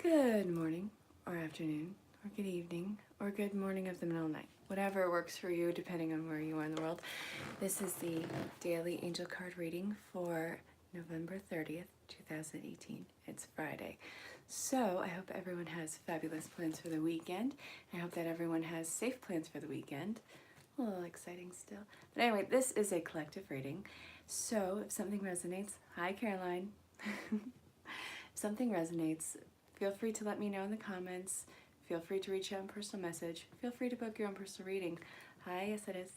Good morning, or afternoon, or good evening, or good morning of the middle of the night. Whatever works for you, depending on where you are in the world. This is the daily angel card reading for November 30th, 2018. It's Friday. So I hope everyone has fabulous plans for the weekend. I hope that everyone has safe plans for the weekend. A little exciting still. But anyway, this is a collective reading. So if something resonates, hi Caroline. If something resonates, feel free to let me know in the comments. Feel free to reach out in personal message. Feel free to book your own personal reading. Hi, yes it is.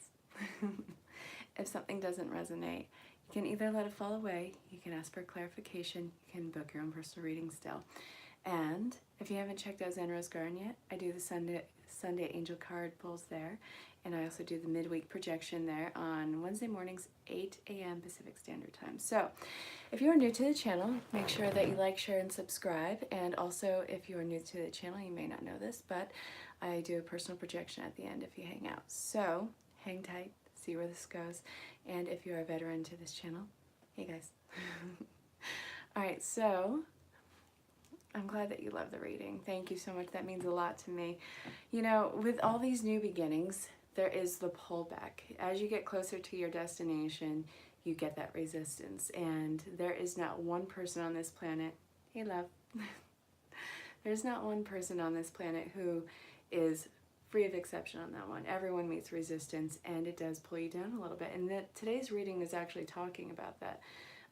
If something doesn't resonate, you can either let it fall away, you can ask for clarification, you can book your own personal reading still. And if you haven't checked out Zen Rose Garden yet, I do the Sunday angel card pulls there. And I also do the midweek projection there on Wednesday mornings, 8 a.m. Pacific Standard Time. So if you're new to the channel, make sure that you like, share, and subscribe. And also, if you are new to the channel, you may not know this, but I do a personal projection at the end if you hang out. So hang tight, see where this goes. And if you're a veteran to this channel, hey guys. All right, so I'm glad that you love the reading. Thank you so much. That means a lot to me. You know, with all these new beginnings, there is the pullback. As you get closer to your destination, you get that resistance. And there is not one person on this planet, hey love, there's not one person on this planet who is free of exception on that one. Everyone meets resistance, and it does pull you down a little bit. And today's reading is actually talking about that.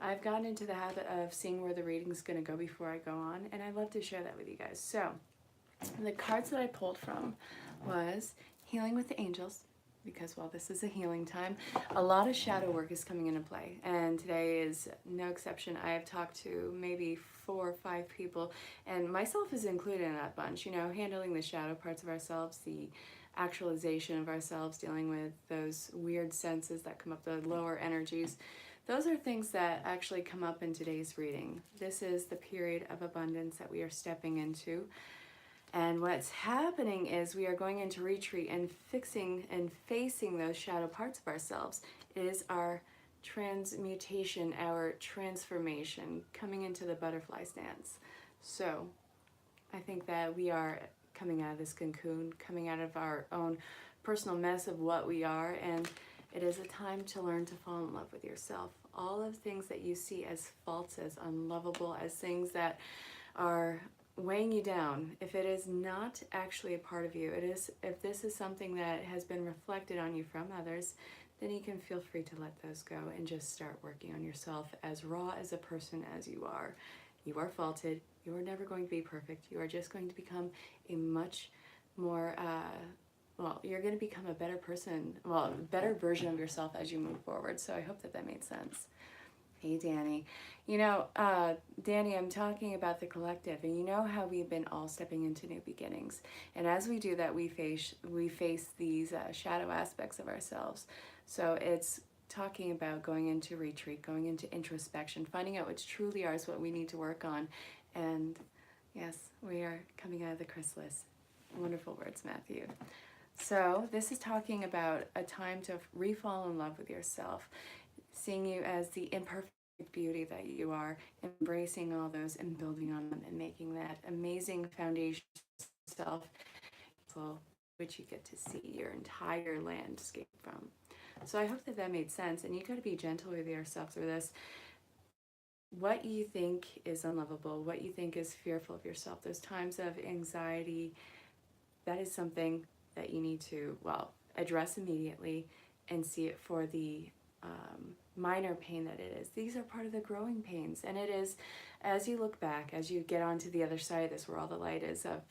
I've gotten into the habit of seeing where the reading's going to go before I go on, and I love to share that with you guys. So, the cards that I pulled from was Healing with the Angels, because while this is a healing time, a lot of shadow work is coming into play, and today is no exception. I have talked to maybe 4 or 5 people, and myself is included in that bunch, you know, handling the shadow parts of ourselves, the actualization of ourselves, dealing with those weird senses that come up, the lower energies. Those are things that actually come up in today's reading. This is the period of abundance that we are stepping into. And what's happening is we are going into retreat and fixing and facing those shadow parts of ourselves. It is our transmutation, our transformation, coming into the butterfly stance. So I think that we are coming out of this cocoon, coming out of our own personal mess of what we are, and it is a time to learn to fall in love with yourself. All of things that you see as faults, as unlovable, as things that are weighing you down, if it is not actually a part of you, if this is something that has been reflected on you from others, then you can feel free to let those go and just start working on yourself as raw as a person as you are. You are faulted. You are never going to be perfect. You are just going to become a much more, well, you're going to become a better person, well, a better version of yourself as you move forward. So I hope that that made sense. Hey, Danny. You know, Danny, I'm talking about the collective, and you know how we've been all stepping into new beginnings. And as we do that, we face these shadow aspects of ourselves. So it's talking about going into retreat, going into introspection, finding out what's truly ours, what we need to work on. And yes, we are coming out of the chrysalis. Wonderful words, Matthew. So this is talking about a time to re-fall in love with yourself, seeing you as the imperfect beauty that you are, embracing all those and building on them and making that amazing foundation self, which you get to see your entire landscape from. So I hope that that made sense, and you got to be gentle with yourself through this. What you think is unlovable, what you think is fearful of yourself, those times of anxiety, that is something that you need to, well, address immediately and see it for the minor pain that it is. These are part of the growing pains, and it is, as you look back, as you get onto the other side of this, where all the light is of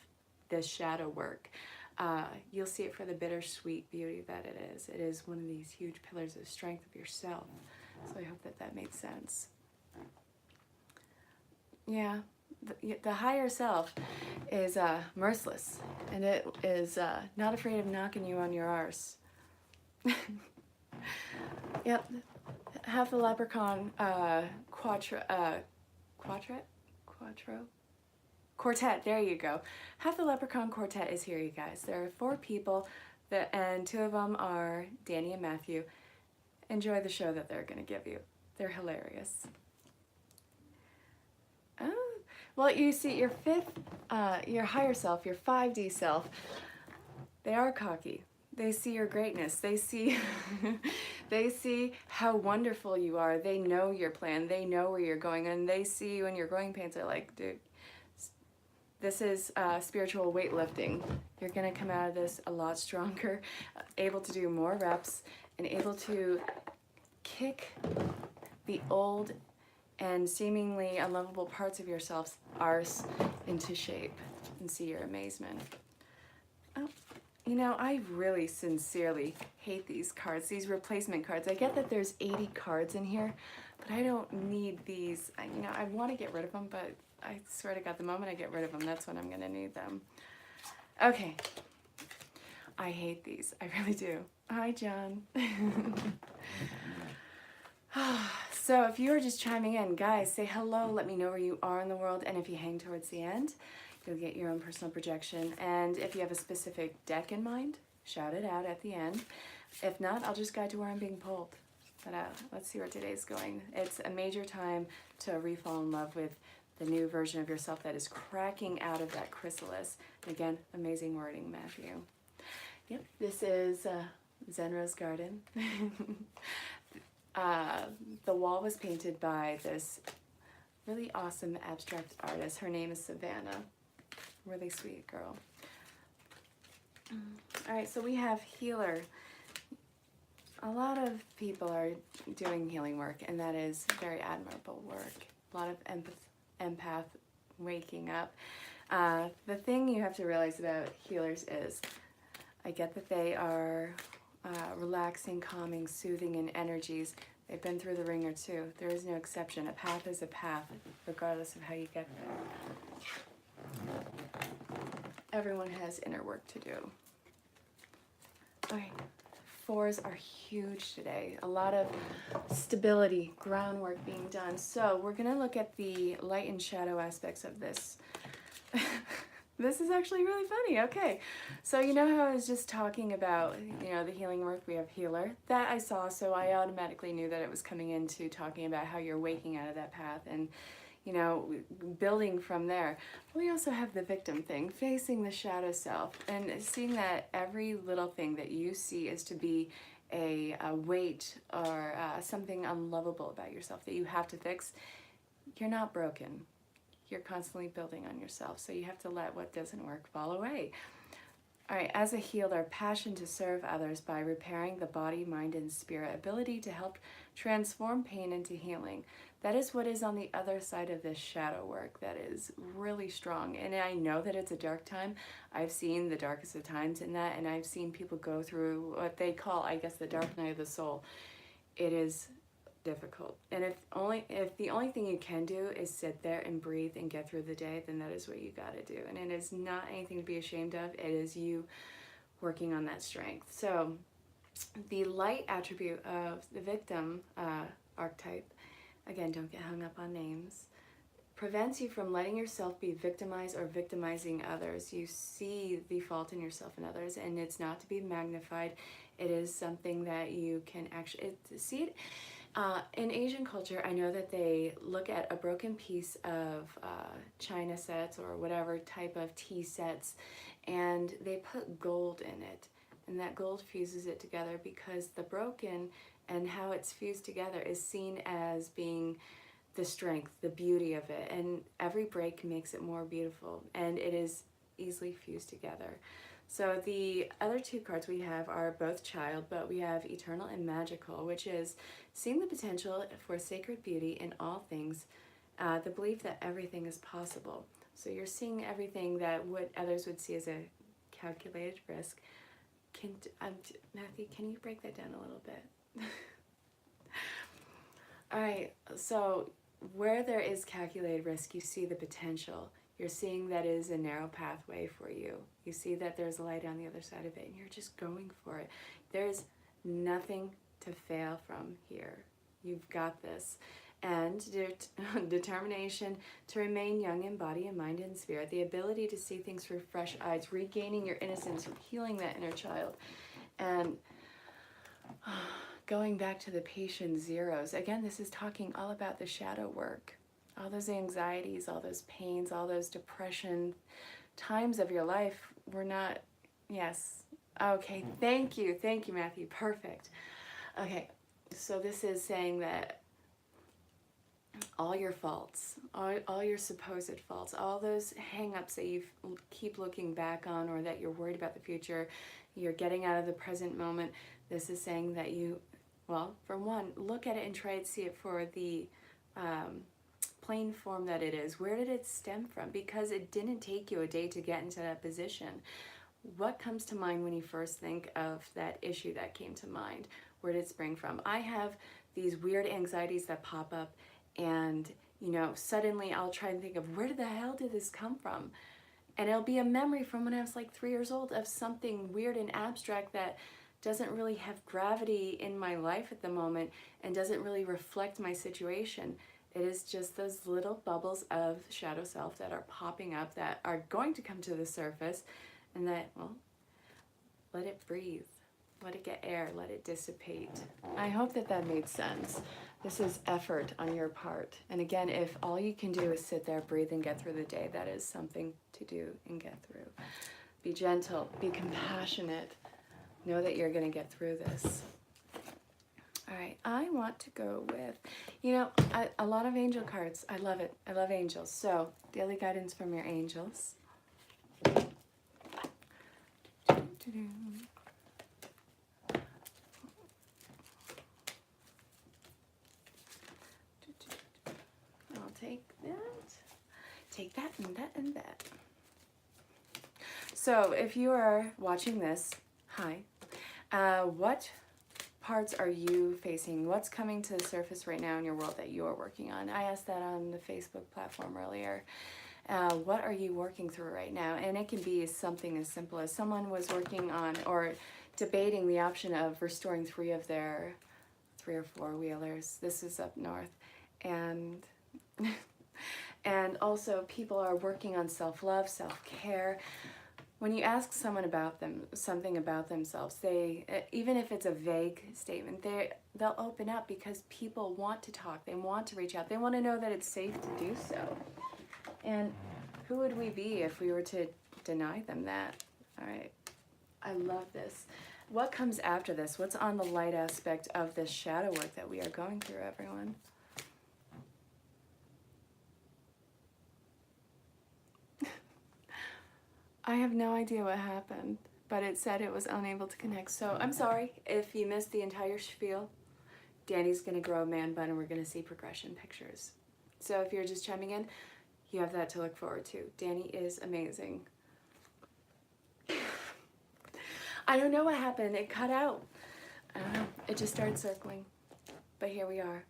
this shadow work, you'll see it for the bittersweet beauty that it is. It is one of these huge pillars of strength of yourself. So I hope that that made sense. Yeah, the higher self is merciless, and it is not afraid of knocking you on your arse. Yep, half the leprechaun quartet, there you go. Half the leprechaun quartet is here, you guys. There are 4 people, and 2 of them are Danny and Matthew. Enjoy the show that they're going to give you. They're hilarious. Well, you see, your your higher self, your 5D self, they are cocky. They see your greatness. They see, they see how wonderful you are. They know your plan. They know where you're going, and they see you in your growing pains. They're like, dude, this is spiritual weightlifting. You're gonna come out of this a lot stronger, able to do more reps, and able to kick the old and seemingly unlovable parts of yourself's arse into shape, and see your amazement. Oh, you know, I really sincerely hate these cards, these replacement cards. I get that there's 80 cards in here, but I don't need these. You know, I want to get rid of them, but I swear to God, the moment I get rid of them, that's when I'm going to need them. Okay. I hate these. I really do. Hi, John. So if you are just chiming in, guys, say hello. Let me know where you are in the world. And if you hang towards the end, you'll get your own personal projection. And if you have a specific deck in mind, shout it out at the end. If not, I'll just guide to where I'm being pulled. But let's see where today's going. It's a major time to re-fall in love with the new version of yourself that is cracking out of that chrysalis. Again, amazing wording, Matthew. Yep, this is Zen Rose Garden. The wall was painted by this really awesome abstract artist. Her name is Savannah. Really sweet girl. All right, so we have healer. A lot of people are doing healing work, and that is very admirable work. A lot of empath waking up. The thing you have to realize about healers is, I get that they are relaxing, calming, soothing in energies. They've been through the ringer too. There is no exception. A path is a path, regardless of how you get there. Everyone has inner work to do. Okay, 4s are huge today. A lot of stability, groundwork being done. So we're gonna look at the light and shadow aspects of this. This is actually really funny. Okay, so you know how I was just talking about, you know, the healing work? We have healer. That I saw, so I automatically knew that it was coming into talking about how you're waking out of that path and, you know, building from there. We also have the victim thing, facing the shadow self, and seeing that every little thing that you see is to be a weight or something unlovable about yourself that you have to fix. You're not broken. You're constantly building on yourself, so you have to let what doesn't work fall away. All right, as a healer, passion to serve others by repairing the body, mind, and spirit, ability to help transform pain into healing. That is what is on the other side of this shadow work that is really strong. And I know that it's a dark time. I've seen the darkest of times in that, and I've seen people go through what they call, I guess, the dark night of the soul. It is difficult, and if the only thing you can do is sit there and breathe and get through the day, then that is what you got to do. And it is not anything to be ashamed of. It is you working on that strength. So the light attribute of the victim archetype, again, don't get hung up on names, prevents you from letting yourself be victimized or victimizing others. You see the fault in yourself and others, and it's not to be magnified. It is something that you can actually see it. In Asian culture, I know that they look at a broken piece of china sets or whatever type of tea sets, and they put gold in it, and that gold fuses it together, because the broken and how it's fused together is seen as being the strength, the beauty of it, and every break makes it more beautiful, and it is easily fused together. So the other 2 cards we have are both child, but we have eternal and magical, which is seeing the potential for sacred beauty in all things, the belief that everything is possible. So you're seeing everything that what others would see as a calculated risk. Matthew, can you break that down a little bit? All right, so where there is calculated risk, you see the potential. You're seeing that is a narrow pathway for you. You see that there's a light on the other side of it, and you're just going for it. There's nothing to fail from here. You've got this. And determination to remain young in body and mind and spirit, the ability to see things through fresh eyes, regaining your innocence, healing that inner child, and going back to the patient zeros. Again, this is talking all about the shadow work. all those anxieties, all those pains, all those depression times of your life were not, yes. Okay, thank you, Matthew, perfect. Okay, so this is saying that all your faults, all your supposed faults, all those hang-ups that you keep looking back on, or that you're worried about the future, you're getting out of the present moment, this is saying that you, well, for one, look at it and try to see it for the plain form that it is. Where did it stem from? Because it didn't take you a day to get into that position. What comes to mind when you first think of that issue that came to mind? Where did it spring from? I have these weird anxieties that pop up, and you know, suddenly I'll try and think of, where the hell did this come from? And it'll be a memory from when I was like 3 years old of something weird and abstract that doesn't really have gravity in my life at the moment and doesn't really reflect my situation. It is just those little bubbles of shadow self that are popping up, that are going to come to the surface, and that, well, let it breathe. Let it get air, let it dissipate. I hope that that made sense. This is effort on your part. And again, if all you can do is sit there, breathe, and get through the day, that is something to do and get through. Be gentle, be compassionate. Know that you're gonna get through this. All right, I want to go with, you know, a lot of angel cards. I love it. I love angels. So, daily guidance from your angels. I'll take that and that and that. So if you are watching this, hi, what parts are you facing? What's coming to the surface right now in your world that you are working on? I asked that on the Facebook platform earlier. What are you working through right now? And it can be something as simple as someone was working on or debating the option of restoring 3 of their 3 or 4 wheelers. This is up north. And and also people are working on self-love, self-care. When you ask someone about something about themselves, they, even if it's a vague statement, they'll open up because people want to talk. They want to reach out. They want to know that it's safe to do so. And who would we be if we were to deny them that? All right. I love this. What comes after this? What's on the light aspect of this shadow work that we are going through, everyone? I have no idea what happened, but it said it was unable to connect. So I'm sorry if you missed the entire spiel. Danny's going to grow a man bun and we're going to see progression pictures. So if you're just chiming in, you have that to look forward to. Danny is amazing. I don't know what happened. It cut out. I don't know. It just started circling. But here we are.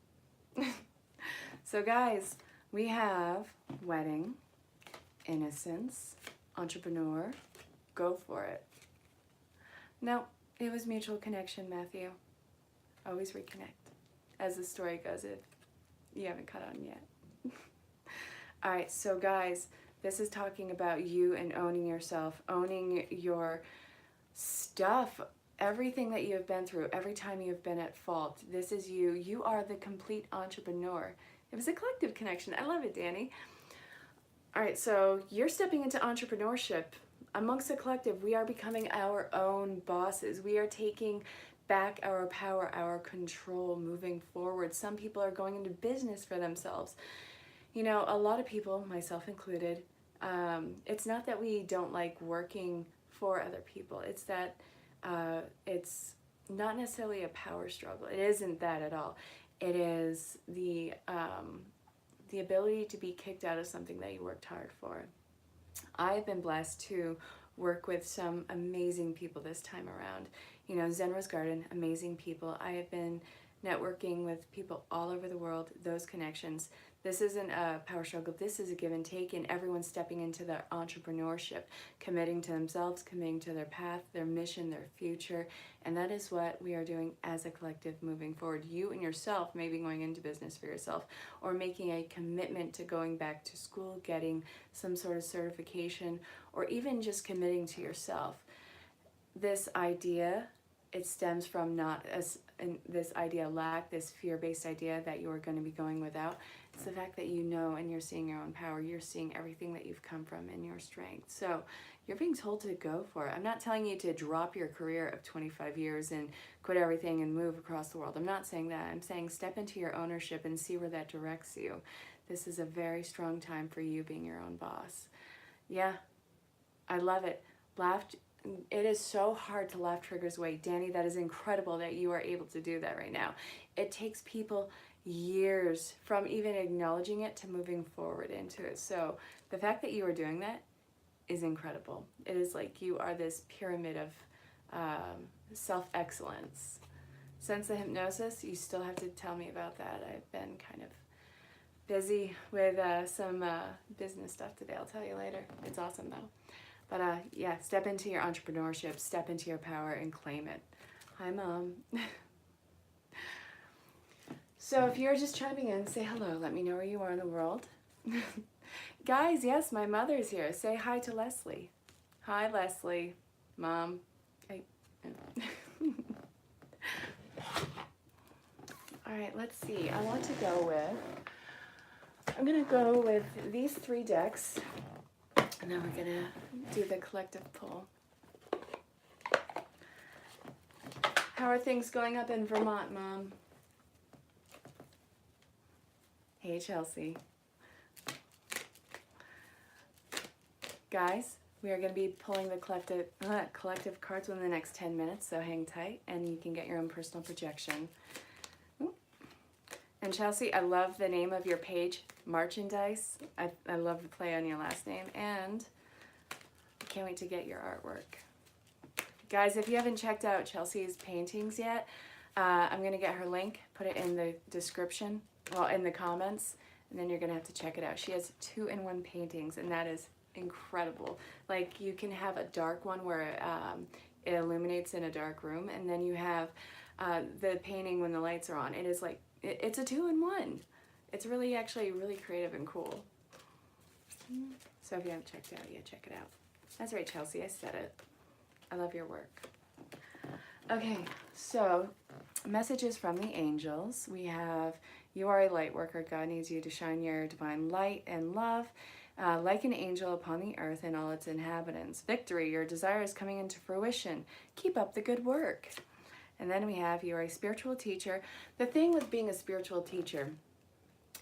So guys, we have wedding, innocence, entrepreneur, go for it. No, it was mutual connection, Matthew. Always reconnect. As the story goes, if you haven't caught on yet. All right, so guys, this is talking about you and owning yourself, owning your stuff, everything that you have been through, every time you have been at fault. This is you. You are the complete entrepreneur. It was a collective connection. I love it, Danny. All right, so you're stepping into entrepreneurship. Amongst the collective, we are becoming our own bosses. We are taking back our power, our control, moving forward. Some people are going into business for themselves. You know, a lot of people, myself included, it's not that we don't like working for other people. It's that it's not necessarily a power struggle. It isn't that at all. It is the ability to be kicked out of something that you worked hard for. I've been blessed to work with some amazing people this time around. You know, Zen Rose Garden, amazing people. I have been networking with people all over the world, those connections. This isn't a power struggle, this is a give and take, and everyone's stepping into their entrepreneurship, committing to themselves, committing to their path, their mission, their future, and that is what we are doing as a collective moving forward. You and yourself may be going into business for yourself, or making a commitment to going back to school, getting some sort of certification, or even just committing to yourself. This idea, it stems from not as this idea lack, this fear-based idea that you are going to be going without. It's the fact that you know and you're seeing your own power. You're seeing everything that you've come from and your strength. So you're being told to go for it. I'm not telling you to drop your career of 25 years and quit everything and move across the world. I'm not saying that. I'm saying step into your ownership and see where that directs you. This is a very strong time for you being your own boss. Yeah, I love it. It is so hard to laugh triggers away. Danny, that is incredible that you are able to do that right now. It takes people years from even acknowledging it to moving forward into it. So the fact that you are doing that is incredible. It is like you are this pyramid of self-excellence. Since the hypnosis, you still have to tell me about that. I've been kind of busy with some business stuff today. I'll tell you later. It's awesome though. But yeah, step into your entrepreneurship, step into your power and claim it. Hi, Mom. So if you're just chiming in, say hello. Let me know where you are in the world. Guys, yes, my mother's here. Say hi to Leslie. Hi, Leslie. Mom. Hey. All right, let's see. I'm going to go with these 3 decks. And then we're going to do the collective pull. How are things going up in Vermont, Mom? Hey, Chelsea. Guys, we are going to be pulling the collective cards within the next 10 minutes, so hang tight, and you can get your own personal projection. Ooh. And Chelsea, I love the name of your page, Merchandise. I love the play on your last name, and I can't wait to get your artwork. Guys, if you haven't checked out Chelsea's paintings yet, I'm going to get her link, put it in the description, well, in the comments, and then you're going to have to check it out. She has 2-in-1 paintings, and that is incredible. Like, you can have a dark one where it illuminates in a dark room, and then you have the painting when the lights are on. It is like, it's a 2-in-1. It's really, actually really creative and cool. So if you haven't checked it out yet, check it out. That's right, Chelsea, I said it. I love your work. Okay, so messages from the angels. We have, you are a light worker. God needs you to shine your divine light and love like an angel upon the earth and all its inhabitants. Victory, your desire is coming into fruition. Keep up the good work. And then we have, you are a spiritual teacher. The thing with being a spiritual teacher,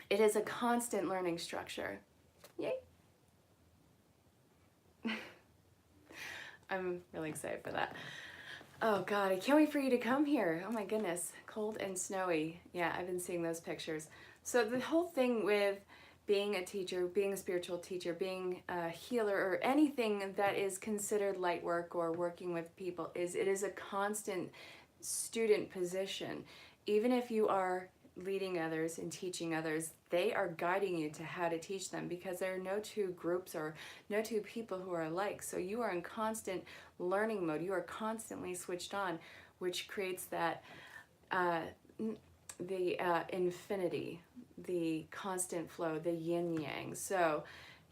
it is a constant learning structure. Yay. I'm really excited for that. Oh God, I can't wait for you to come here. Oh my goodness, cold and snowy. Yeah, I've been seeing those pictures. So the whole thing with being a teacher, being a spiritual teacher, being a healer, or anything that is considered light work or working with people, it is a constant student position. Even if you are leading others and teaching others, they are guiding you to how to teach them, because there are no 2 groups or no 2 people who are alike. So you are in constant learning mode. You are constantly switched on, which creates that infinity, the constant flow, the yin yang. So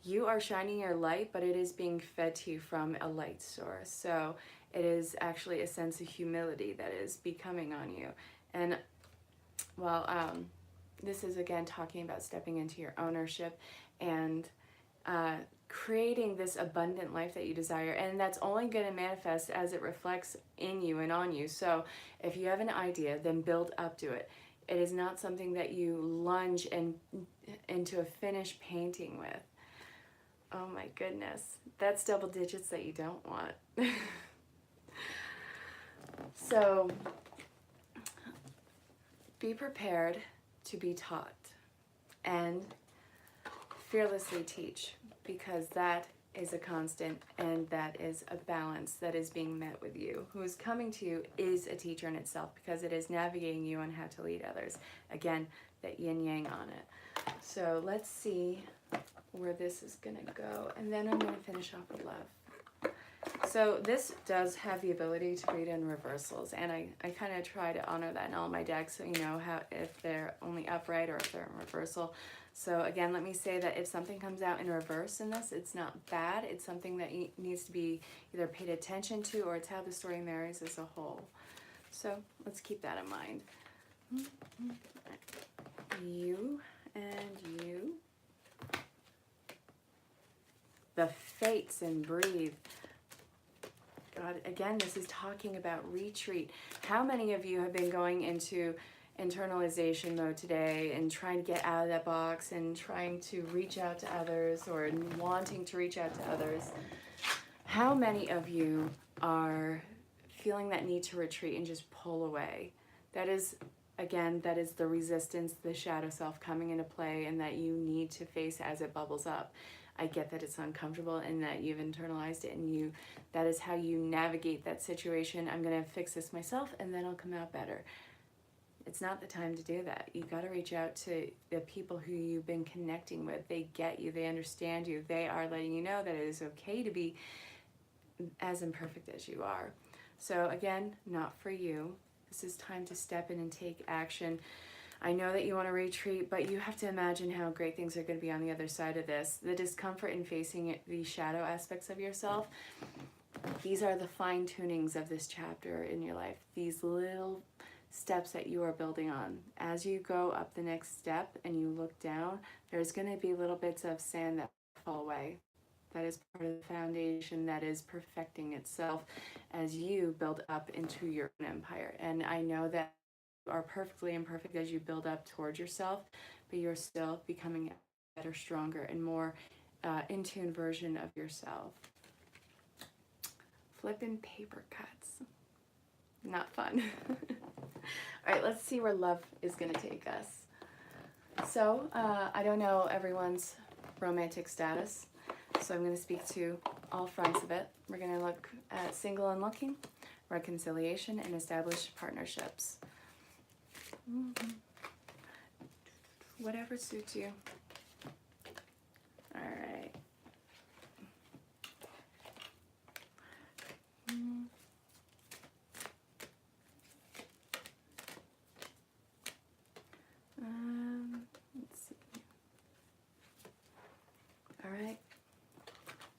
you are shining your light, but it is being fed to you from a light source. So it is actually a sense of humility that is becoming on you. And well, this is again talking about stepping into your ownership and creating this abundant life that you desire, and that's only going to manifest as it reflects in you and on you. So if you have an idea, then build up to it. It is not something that you lunge into a finished painting with. Oh my goodness, that's double digits that you don't want. So be prepared to be taught and fearlessly teach, because that is a constant and that is a balance that is being met with you. Who is coming to you is a teacher in itself, because it is navigating you on how to lead others. Again, that yin yang on it. So let's see where this is going to go, and then I'm going to finish off with love. So this does have the ability to read in reversals, and I kind of try to honor that in all my decks, so you know how, if they're only upright or if they're in reversal. So again, let me say that if something comes out in reverse in this, it's not bad. It's something that needs to be either paid attention to, or it's how the story marries as a whole. So let's keep that in mind. You And you. The Fates and Breathe. God, again, this is talking about retreat. How many of you have been going into internalization mode today and trying to get out of that box and trying to reach out to others or wanting to reach out to others? How many of you are feeling that need to retreat and just pull away? That is, again, that is the resistance, the shadow self coming into play, and that you need to face as it bubbles up. I get that it's uncomfortable and that you've internalized it, and that is how you navigate that situation. I'm going to fix this myself and then I'll come out better. It's not the time to do that. You got to reach out to the people who you've been connecting with. They get you, they understand you, they are letting you know that it is okay to be as imperfect as you are. So again, not for you. This is time to step in and take action. I know that you want to retreat, but you have to imagine how great things are going to be on the other side of this. The discomfort in facing the shadow aspects of yourself, these are the fine tunings of this chapter in your life. These little steps that you are building on. As you go up the next step and you look down, there's going to be little bits of sand that fall away. That is part of the foundation that is perfecting itself as you build up into your own empire. And I know that are perfectly imperfect as you build up towards yourself, but you're still becoming a better, stronger, and more in tune version of yourself. Flipping paper cuts. Not fun. All right, let's see where love is going to take us. So, I don't know everyone's romantic status, so I'm going to speak to all fronts of it. We're going to look at single and looking, reconciliation, and established partnerships. Whatever suits you. All right. Let's see. All right.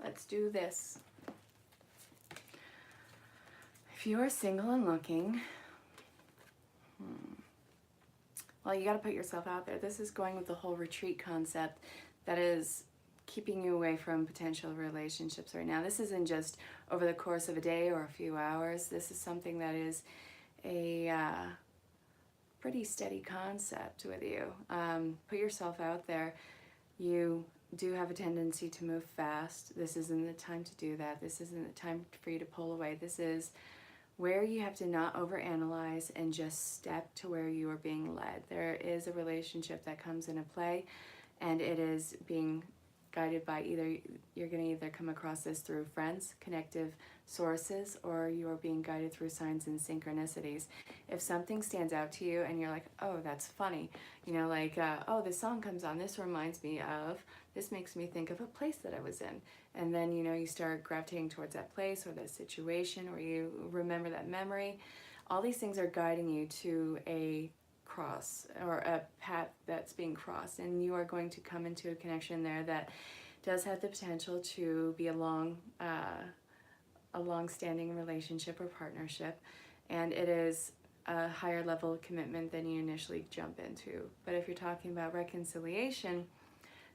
Let's do this. If you are single and looking, well, you got to put yourself out there. This is going with the whole retreat concept that is keeping you away from potential relationships right now. This isn't just over the course of a day or a few hours. This is something that is a pretty steady concept with you. Put yourself out there. You do have a tendency to move fast. This isn't the time to do that. This isn't the time for you to pull away. This is where you have to not overanalyze and just step to where you are being led. There is a relationship that comes into play, and it is being guided by you're going to either come across this through friends, connective sources, or you are being guided through signs and synchronicities. If something stands out to you and you're like, oh, that's funny, oh, this song comes on, this reminds me of, this makes me think of a place that I was in. And then, you start gravitating towards that place or that situation, or you remember that memory. All these things are guiding you to a cross or a path that's being crossed, and you are going to come into a connection there that does have the potential to be a long-standing relationship or partnership, and it is a higher level of commitment than you initially jump into. But if you're talking about reconciliation,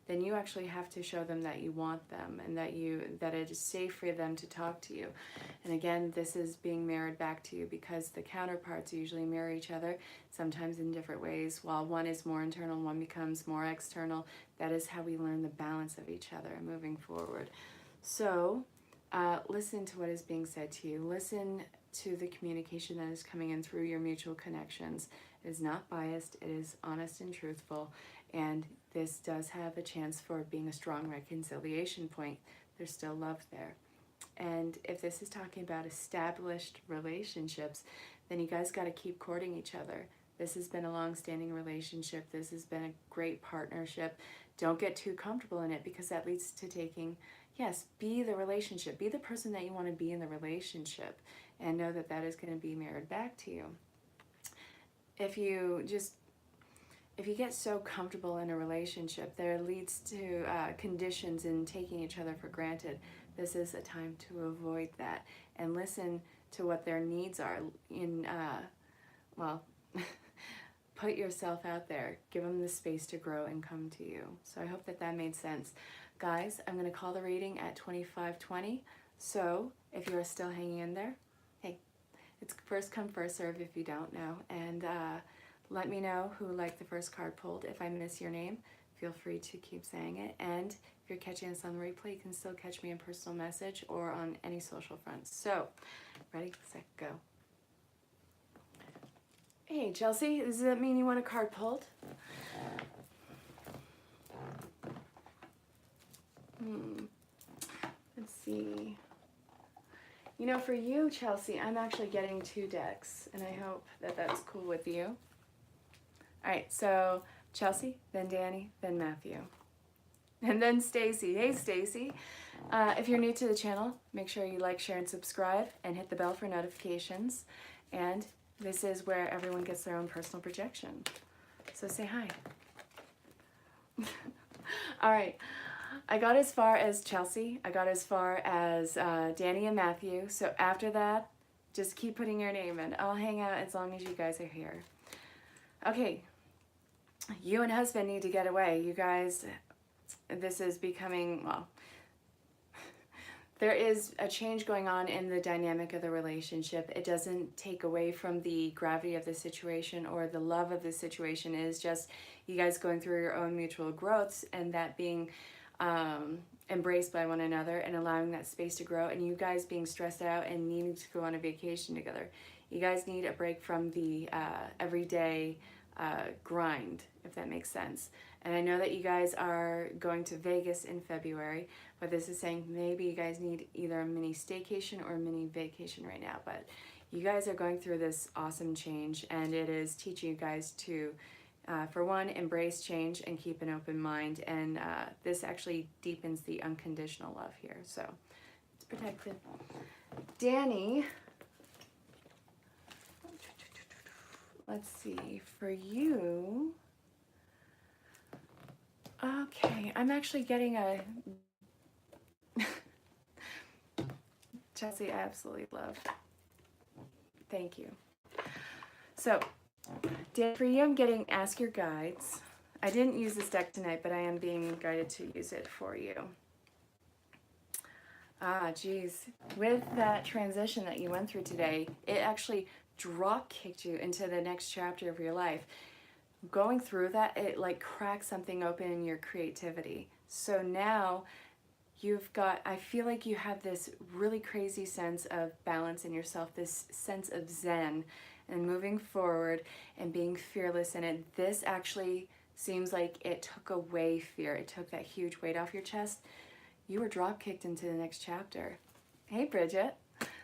then you actually have to show them that you want them and that it is safe for them to talk to you. And again, this is being mirrored back to you because the counterparts usually mirror each other, sometimes in different ways. While one is more internal, one becomes more external. That is how we learn the balance of each other moving forward. So listen to what is being said to you. Listen to the communication that is coming in through your mutual connections. It is not biased, it is honest and truthful, and this does have a chance for being a strong reconciliation point. There's still love there. And if this is talking about established relationships, then you guys got to keep courting each other. This has been a long-standing relationship. This has been a great partnership. Don't get too comfortable in it, because that leads to taking, yes, be the relationship. Be the person that you want to be in the relationship, and know that that is going to be mirrored back to you. If you get so comfortable in a relationship, there leads to conditions in taking each other for granted. This is a time to avoid that and listen to what their needs are. put yourself out there. Give them the space to grow and come to you. So I hope that that made sense. Guys, I'm going to call the reading at 25:20. So if you're still hanging in there, hey, it's first come, first serve if you don't know. And let me know who liked the first card pulled. If I miss your name, feel free to keep saying it. And if you're catching this on the replay, you can still catch me in personal message or on any social fronts. So, ready, set, go. Hey, Chelsea, does that mean you want a card pulled? Let's see. You know, for you, Chelsea, I'm actually getting 2 decks, and I hope that that's cool with you. All right, so Chelsea, then Danny, then Matthew, and then Stacy. Hey, Stacy. If you're new to the channel, make sure you like, share, and subscribe, and hit the bell for notifications. And this is where everyone gets their own personal projection. So say hi. All right. I got as far as Chelsea. I got as far as Danny and Matthew. So after that, just keep putting your name in. I'll hang out as long as you guys are here. Okay. You and husband need to get away. You guys, this is becoming, well, there is a change going on in the dynamic of the relationship. It doesn't take away from the gravity of the situation or the love of the situation. It is just you guys going through your own mutual growths and that being embraced by one another and allowing that space to grow, and you guys being stressed out and needing to go on a vacation together. You guys need a break from the everyday grind, if that makes sense. And I know that you guys are going to Vegas in February, but this is saying maybe you guys need either a mini staycation or a mini vacation right now. But you guys are going through this awesome change, and it is teaching you guys to, for one, embrace change and keep an open mind. And this actually deepens the unconditional love here. So it's protected. Danny, let's see, for you, okay, I'm actually getting a, Chelsea, I absolutely love. Thank you. So, Dan, for you, I'm getting Ask Your Guides. I didn't use this deck tonight, but I am being guided to use it for you. Ah, geez. With that transition that you went through today, it actually drop kicked you into the next chapter of your life. Going through that, it like cracked something open in your creativity. So now you've got, I feel like you have this really crazy sense of balance in yourself, this sense of zen and moving forward and being fearless in it. This actually seems like it took away fear. It took that huge weight off your chest. You were drop kicked into the next chapter. Hey, Bridget.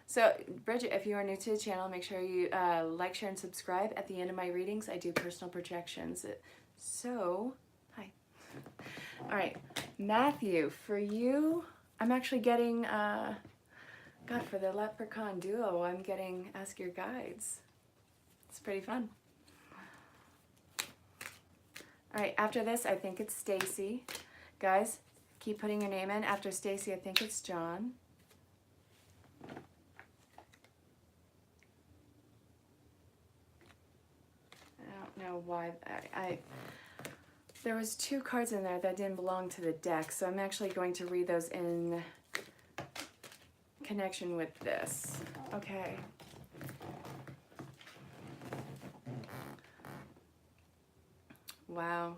So, Bridget, if you are new to the channel, make sure you like, share, and subscribe. At the end of my readings, I do personal projections. So, hi. All right, Matthew, for you, I'm actually getting, God, for the Leprechaun duo, I'm getting Ask Your Guides. It's pretty fun. All right, after this, I think it's Stacy. Guys, keep putting your name in. After Stacy, I think it's John. I don't know why there was 2 cards in there that didn't belong to the deck, so I'm actually going to read those in connection with this. Okay. Wow.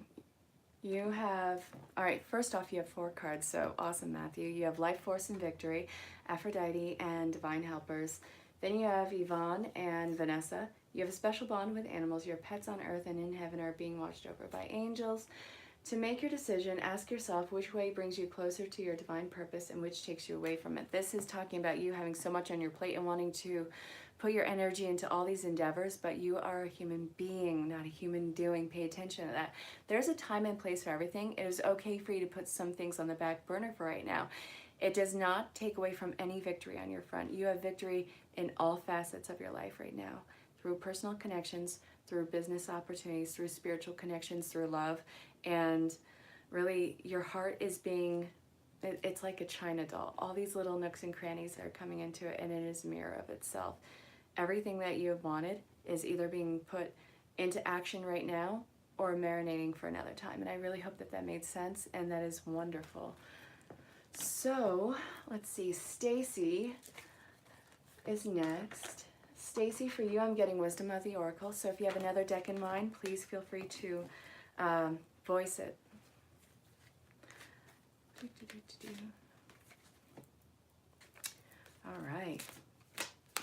You have, all right, first off, you have 4 cards, so awesome, Matthew. You have Life Force and Victory, Aphrodite, and Divine Helpers. Then you have Yvonne and Vanessa. You have a special bond with animals. Your pets on earth and in heaven are being watched over by angels. To make your decision, ask yourself which way brings you closer to your divine purpose and which takes you away from it. This is talking about you having so much on your plate and wanting to put your energy into all these endeavors, but you are a human being, not a human doing. Pay attention to that. There's a time and place for everything. It is okay for you to put some things on the back burner for right now. It does not take away from any victory on your front. You have victory in all facets of your life right now, through personal connections, through business opportunities, through spiritual connections, through love. And really, your heart is being, it's like a china doll. All these little nooks and crannies are coming into it, and it is a mirror of itself. Everything that you have wanted is either being put into action right now or marinating for another time. And I really hope that that made sense, and that is wonderful. So let's see, Stacy is next. Stacy, for you, I'm getting Wisdom of the Oracle. So if you have another deck in mind, please feel free to voice it. All right.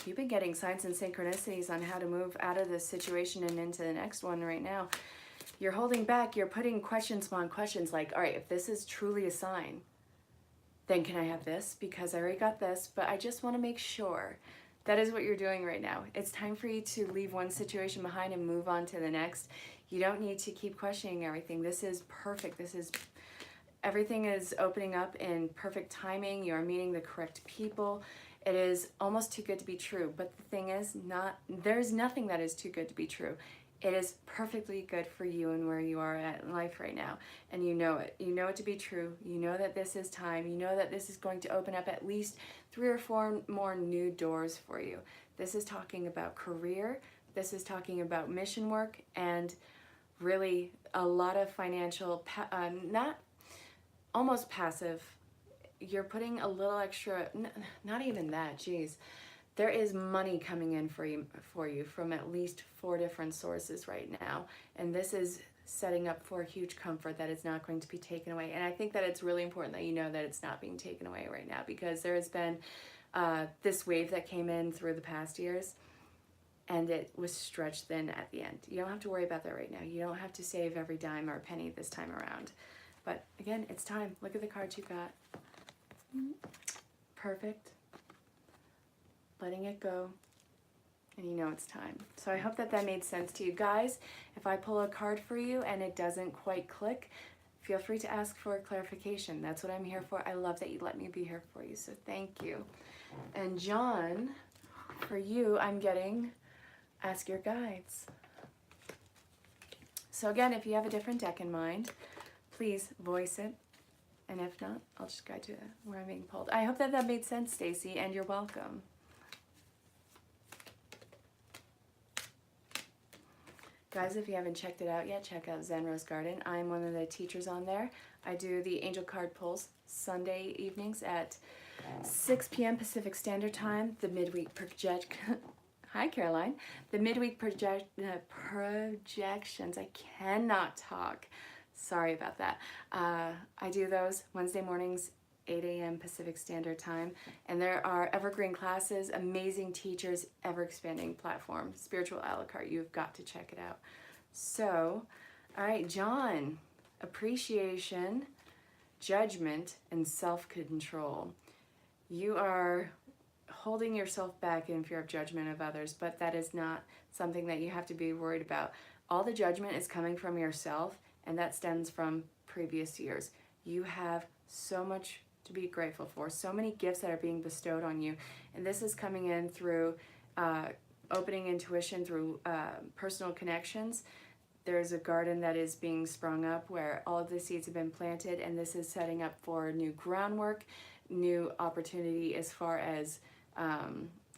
You've been getting signs and synchronicities on how to move out of this situation and into the next one right now. You're holding back. You're putting questions upon questions like, all right, if this is truly a sign, then can I have this? Because I already got this, but I just want to make sure. That is what you're doing right now. It's time for you to leave one situation behind and move on to the next. You don't need to keep questioning everything. This is perfect. Everything is opening up in perfect timing. You're meeting the correct people. It is almost too good to be true. But the thing is, there's nothing that is too good to be true. It is perfectly good for you and where you are at in life right now. And you know it. You know it to be true. You know that this is time. You know that this is going to open up at least 3 or 4 more new doors for you. This is talking about career. This is talking about mission work, and really a lot of financial, not almost passive. You're putting a little extra, not even that, geez. There is money coming in for you from at least 4 different sources right now. And this is setting up for a huge comfort that it's not going to be taken away. And I think that it's really important that you know that it's not being taken away right now, because there has been this wave that came in through the past years, and it was stretched thin at the end. You don't have to worry about that right now. You don't have to save every dime or penny this time around. But again, it's time. Look at the cards you got. Perfect. Letting it go, and you know it's time. So I hope that that made sense to you guys. If I pull a card for you and it doesn't quite click, feel free to ask for clarification. That's what I'm here for. I love that you let me be here for you, so thank you. And John, for you, I'm getting Ask Your Guides. So again, if you have a different deck in mind, please voice it. And if not, I'll just guide you where I'm being pulled. I hope that that made sense, Stacy, and you're welcome. Guys, if you haven't checked it out yet, check out Zen Rose Garden. I'm one of the teachers on there. I do the angel card pulls Sunday evenings at 6 p.m. Pacific Standard Time. The midweek Hi, Caroline. The midweek projections. I cannot talk. Sorry about that. I do those Wednesday mornings, 8 a.m. Pacific Standard Time. And there are evergreen classes, amazing teachers, ever-expanding platform, spiritual a la carte. You've got to check it out. So, all right, John, appreciation, judgment, and self-control. You are holding yourself back in fear of judgment of others, but that is not something that you have to be worried about. All the judgment is coming from yourself, and that stems from previous years. You have so much to be grateful for, so many gifts that are being bestowed on you, and this is coming in through opening intuition, through personal connections. There's a garden that is being sprung up where all of the seeds have been planted, and this is setting up for new groundwork, new opportunity as far as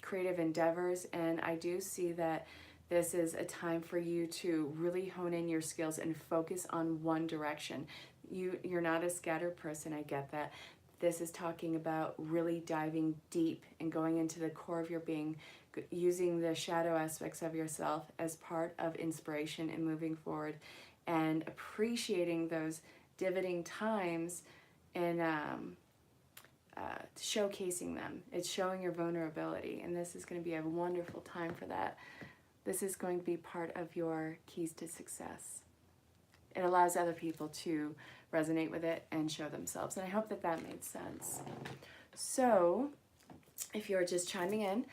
creative endeavors. And I do see that this is a time for you to really hone in your skills and focus on one direction. You're not a scattered person, I get that. This is talking about really diving deep and going into the core of your being, using the shadow aspects of yourself as part of inspiration and moving forward, and appreciating those divoting times and showcasing them. It's showing your vulnerability, and this is going to be a wonderful time for that. This is going to be part of your keys to success. It allows other people to resonate with it and show themselves, and I hope that that made sense. So if you're just chiming in,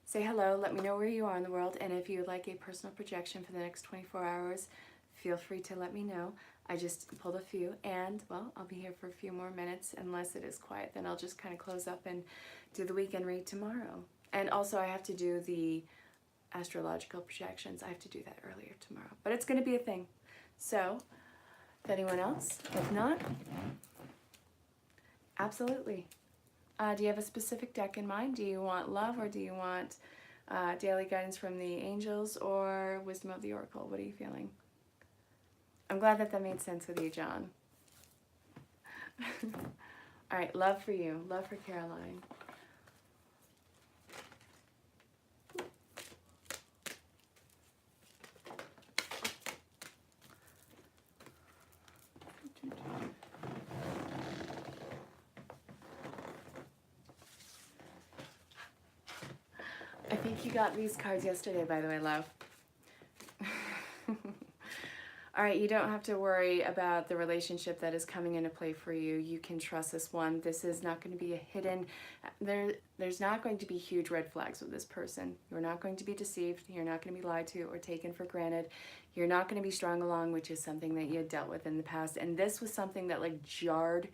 say hello, let me know where you are in the world, and if you would like a personal projection for the next 24 hours, feel free to let me know. I just pulled a few, and well, I'll be here for a few more minutes. Unless it is quiet, then I'll just kind of close up and do the weekend read tomorrow. And also I have to do the astrological projections. I have to do that earlier tomorrow, but it's going to be a thing. So if anyone else, if not, absolutely. Do you have a specific deck in mind? Do you want love, or do you want daily guidance from the angels, or wisdom of the oracle? What are you feeling? I'm glad that that made sense with you, John. All right, love for you. Love for Caroline. I think you got these cards yesterday, by the way, love. All right, you don't have to worry about the relationship that is coming into play for you. You can trust this one. This is not going to be a hidden, there's not going to be huge red flags with this person. You're not going to be deceived. You're not going to be lied to or taken for granted. You're not going to be strung along, which is something that you had dealt with in the past. And this was something that like jarred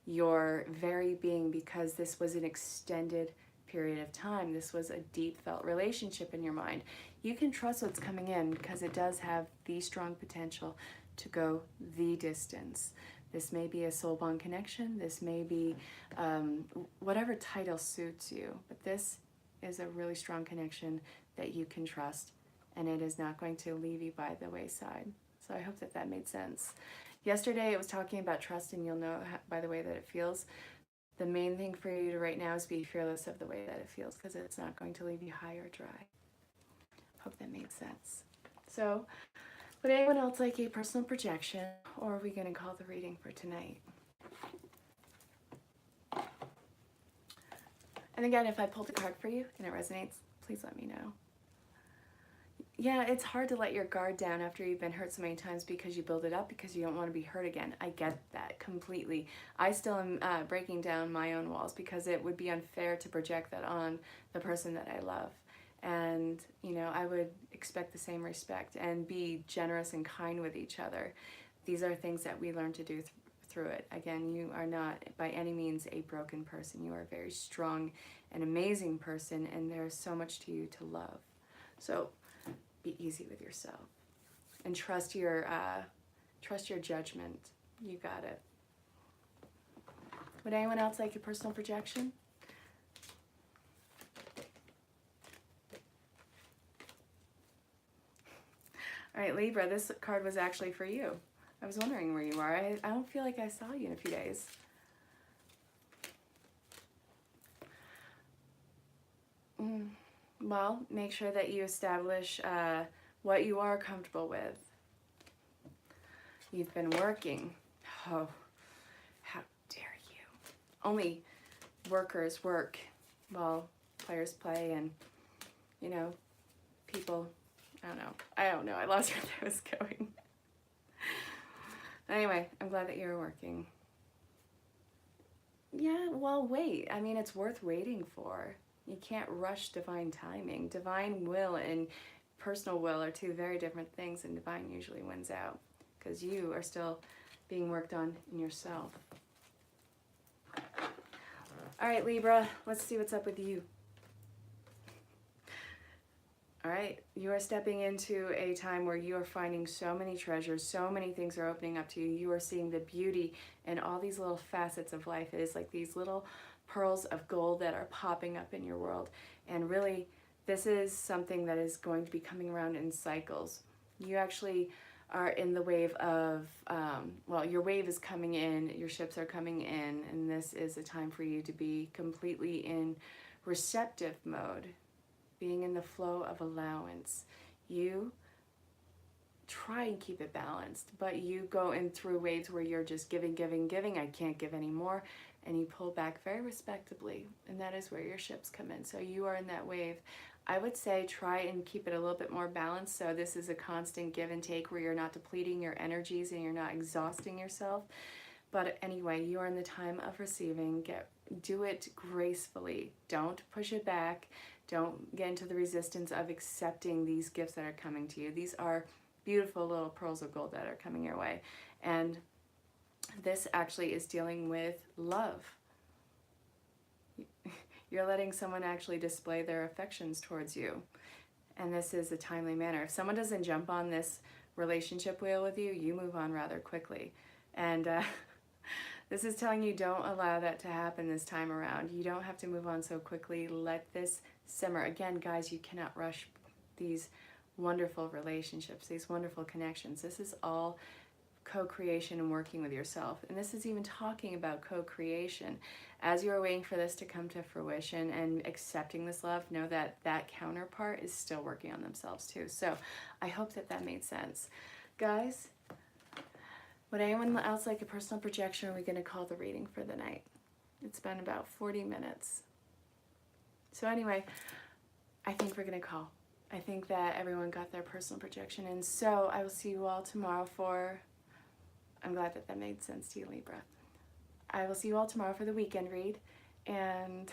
your very being, because this was an extended period of time. This was a deep felt relationship in your mind. You can trust what's coming in because it does have the strong potential to go the distance. This may be a soul bond connection. This may be whatever title suits you, but this is a really strong connection that you can trust, and it is not going to leave you by the wayside. So I hope that that made sense. Yesterday it was talking about trust, and you'll know by the way that it feels. The main thing for you to right now is be fearless of the way that it feels, because it's not going to leave you high or dry. Hope that made sense. So, would anyone else like a personal projection, or are we going to call the reading for tonight? And again, if I pulled a card for you and it resonates, please let me know. Yeah, it's hard to let your guard down after you've been hurt so many times because you build it up because you don't want to be hurt again. I get that completely. I still am breaking down my own walls because it would be unfair to project that on the person that I love. And, you know, I would expect the same respect and be generous and kind with each other. These are things that we learn to do through it. Again, you are not by any means a broken person. You are a very strong and amazing person, and there is so much to you to love. So be easy with yourself and trust your judgment. You got it. Would anyone else like a personal projection? All right, Libra, this card was actually for you. I was wondering where you are. I don't feel like I saw you in a few days. Well, make sure that you establish what you are comfortable with. You've been working. Oh, how dare you. Only workers work while players play, and, you know, people, I don't know. I lost where I was going. Anyway, I'm glad that you're working. Yeah, well, wait. I mean, it's worth waiting for. You can't rush divine timing. Divine will and personal will are two very different things, and divine usually wins out because you are still being worked on in yourself. All right, Libra, let's see what's up with you. All right, you are stepping into a time where you are finding so many treasures, so many things are opening up to you. You are seeing the beauty in all these little facets of life. It is like these little pearls of gold that are popping up in your world. And really, this is something that is going to be coming around in cycles. You actually are in the wave of, well, your wave is coming in, your ships are coming in, and this is a time for you to be completely in receptive mode, being in the flow of allowance. You try and keep it balanced, but you go in through waves where you're just giving, giving, giving, I can't give anymore, and you pull back very respectably, and that is where your ships come in. So you are in that wave. I would say try and keep it a little bit more balanced, so this is a constant give and take where you're not depleting your energies and you're not exhausting yourself. But anyway, you are in the time of receiving. Do it gracefully. Don't push it back. Don't get into the resistance of accepting these gifts that are coming to you. These are beautiful little pearls of gold that are coming your way. And this actually is dealing with love. You're letting someone actually display their affections towards you. And this is a timely manner. If someone doesn't jump on this relationship wheel with you, you move on rather quickly. And This is telling you don't allow that to happen this time around. You don't have to move on so quickly. Let this simmer. Again, guys, you cannot rush these wonderful relationships, these wonderful connections. This is all co-creation and working with yourself. And this is even talking about co-creation. As you are waiting for this to come to fruition and accepting this love, know that that counterpart is still working on themselves too. So I hope that that made sense. Guys, would anyone else like a personal projection? Or are we going to call the reading for the night? It's been about 40 minutes. So anyway, I think we're going to call. I think that everyone got their personal projection in. So I will see you all tomorrow for, I'm glad that that made sense to you, Libra. I will see you all tomorrow for the weekend read. And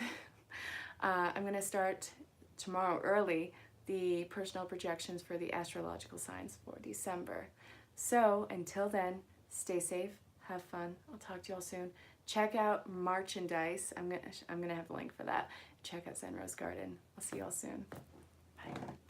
I'm going to start tomorrow early the personal projections for the astrological signs for December. So until then, stay safe, have fun. I'll talk to you all soon. Check out merchandise. I'm gonna have the link for that. Check out Zen Rose Garden. I'll see you all soon. Bye.